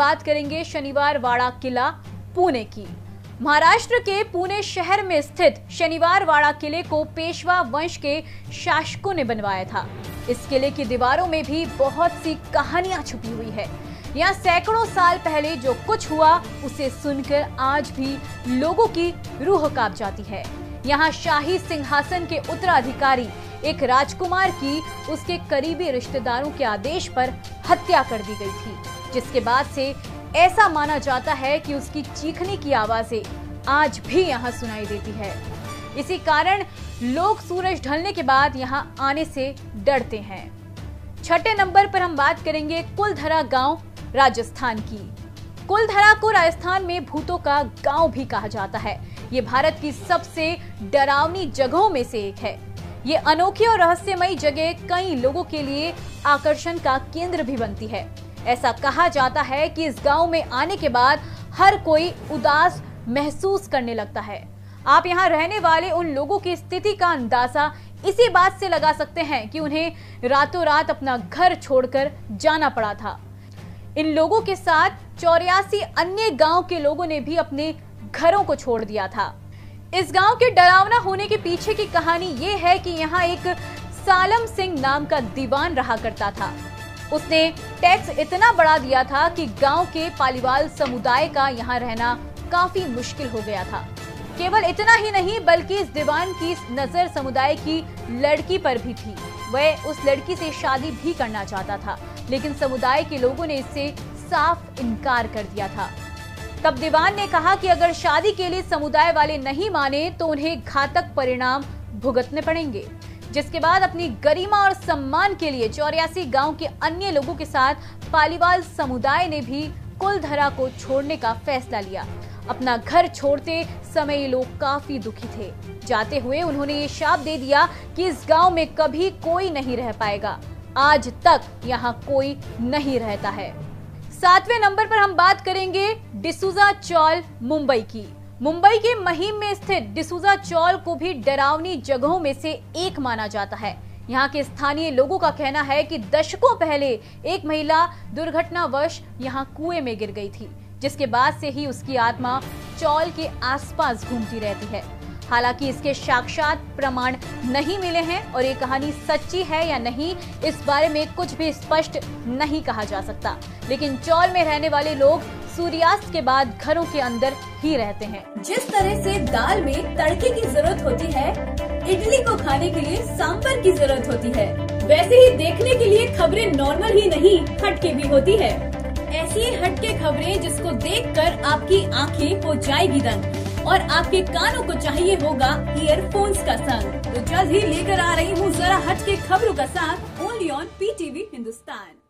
बात करेंगे शनिवार वाड़ा किला पुणे की। महाराष्ट्र के पुणे शहर में स्थित शनिवार वाड़ा किले को पेशवा वंश के शासकों ने बनवाया था। इस किले की दीवारों में भी बहुत सी कहानियां छुपी हुई है। यहाँ सैकड़ों साल पहले जो कुछ हुआ उसे सुनकर आज भी लोगों की रूह कांप जाती है। यहाँ शाही सिंहासन के उत्तराधिकारी एक राजकुमार की उसके करीबी रिश्तेदारों के आदेश पर हत्या कर दी गई थी, जिसके बाद से ऐसा माना जाता है कि उसकी चीखने की आवाजें आज भी यहाँ सुनाई देती है। इसी कारण लोग सूरज ढलने के बाद यहाँ आने से डरते हैं। छठे नंबर पर हम बात करेंगे कुलधरा गांव राजस्थान की। कुलधरा को राजस्थान में भूतों का गांव भी कहा जाता है। ये भारत की सबसे डरावनी जगहों में से एक है। ये अनोखी और रहस्यमयी जगह कई लोगों के लिए आकर्षण का केंद्र भी बनती है। ऐसा कहा जाता है कि इस गांव में आने के बाद हर कोई उदास महसूस करने लगता है। आप यहां रहने वाले उन लोगों की स्थिति का अंदाजा इसी बात से लगा सकते हैं कि उन्हें रातों रात अपना घर छोड़कर जाना पड़ा था। इन लोगों के साथ 84 अन्य गांव के लोगों ने भी अपने घरों को छोड़ दिया था। इस गांव के डरावना होने के पीछे की कहानी ये है कि यहाँ एक सालम सिंह नाम का दीवान रहा करता था। उसने टैक्स इतना बढ़ा दिया था कि गांव के पालीवाल समुदाय का यहाँ रहना काफी मुश्किल हो गया था। केवल इतना ही नहीं बल्कि इस दीवान की नजर समुदाय की लड़की पर भी थी। वह उस लड़की से शादी भी करना चाहता था, लेकिन समुदाय के लोगों ने इससे साफ इनकार कर दिया था। तब दीवान ने कहा कि अगर शादी के लिए समुदाय वाले नहीं माने तो उन्हें घातक परिणाम भुगतने पड़ेंगे। जिसके बाद अपनी गरिमा और सम्मान के लिए 84 गांव के अन्य लोगों के साथ पालीवाल समुदाय ने भी कुलधरा को छोड़ने का फैसला लिया। अपना घर छोड़ते समय ये लोग काफी दुखी थे। जाते हुए उन्होंने ये शाप दे दिया कि इस गांव में कभी कोई नहीं रह पाएगा। आज तक यहाँ कोई नहीं रहता है। 7वें नंबर पर हम बात करेंगे डिसूजा चौल मुंबई की। मुंबई के महिम में स्थित डिसूजा चौल को भी डरावनी जगहों में से एक माना जाता है। यहाँ के स्थानीय लोगों का कहना है कि दशकों पहले एक महिला दुर्घटनावश यहाँ कुएं में गिर गई थी, जिसके बाद से ही उसकी आत्मा चौल के आसपास घूमती रहती है। हालांकि इसके साक्षात प्रमाण नहीं मिले हैं और ये कहानी सच्ची है या नहीं इस बारे में कुछ भी स्पष्ट नहीं कहा जा सकता। लेकिन चौल में रहने वाले लोग सूर्यास्त के बाद घरों के अंदर ही रहते हैं। जिस तरह से दाल में तड़के की जरूरत होती है, इडली को खाने के लिए सांभर की जरूरत होती है, वैसे ही देखने के लिए खबरें नॉर्मल ही नहीं हटके भी होती है। ऐसी ही हटके खबरें जिसको देखकर आपकी आंखें हो जाएगी दंग और आपके कानों को चाहिए होगा ईयरफोन्स का संग। तो जल्द ही लेकर आ रही हूँ जरा हटके खबरों का साथ ओनली ऑन PTV हिंदुस्तान।